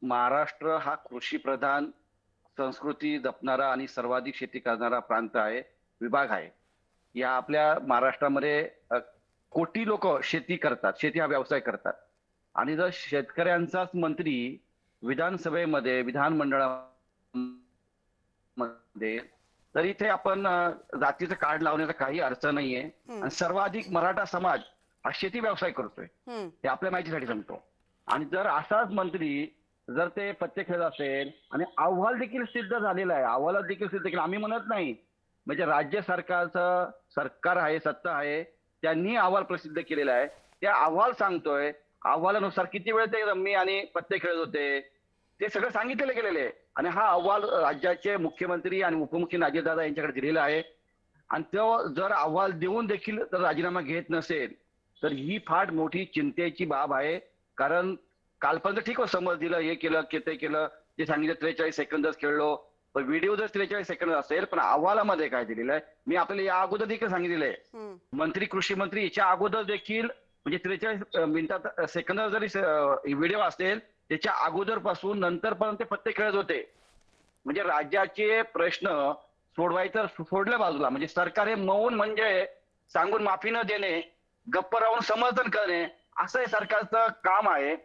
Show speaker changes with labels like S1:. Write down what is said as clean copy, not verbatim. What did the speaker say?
S1: महाराष्ट्र हा कृषी प्रधान, संस्कृती जपणारा आणि सर्वाधिक शेती करणारा प्रांत आहे, विभाग आहे. या आपल्या महाराष्ट्रामध्ये कोटी लोक शेती करतात, शेती हा व्यवसाय करतात. आणि जर शेतकऱ्यांचाच मंत्री विधानसभेमध्ये, विधानमंडळामध्ये, तर इथे आपण जातीचं कार्ड लावण्याचा काही अर्थ नाहीये.
S2: हं,
S1: आणि सर्वाधिक मराठा समाज हा शेती व्यवसाय करतोय.
S2: हं,
S1: हे आपल्या माहितीसाठी सांगतो. आणि जर असाच मंत्री जर ते पत्ते खेळत असेल आणि अहवाल देखील सिद्ध झालेला आहे. अहवालात देखील सिद्ध केलं. आम्ही म्हणत नाही. म्हणजे राज्य सरकारचं सरकार आहे, सत्ता आहे. त्यांनी अहवाल प्रसिद्ध केलेला आहे. त्या अहवाल सांगतोय. अहवालानुसार किती वेळ ते रम्मी आणि पत्ते खेळत होते. ते सगळं सांगितलेलं गेलेलं आहे. आणि हा अहवाल राज्याचे मुख्यमंत्री आणि उपमुख्यमंत्री अजितदादा यांच्याकडे दिलेला आहे. आणि तो जर अहवाल देऊन देखील जर राजीनामा घेत नसेल, तर ही फार मोठी चिंतेची बाब आहे. कारण कालपर्यंत ठीक होतं, समज दिलं, हे केलं, ते केलं, ते सांगितलं 43 सेकंदच खेळलो. पण व्हिडिओ जर 43 सेकंद असेल, पण अहवालामध्ये काय दिलेलं आहे, मी आपल्याला या अगोदर देखील सांगितलेलं आहे.
S2: हं.
S1: मंत्री, कृषी मंत्री याच्या अगोदर देखील म्हणजे 43 मिनिटात सेकंदात जरी व्हिडिओ असेल, त्याच्या अगोदरपासून नंतरपर्यंत ते पत्ते खेळत होते. म्हणजे राज्याचे प्रश्न सोडवायचं सोडलं बाजूला. म्हणजे सरकार हे मौन म्हणजे सांगून माफी न देणे, गप्प राहून समर्थन करणे, असं हे सरकारचं काम आहे.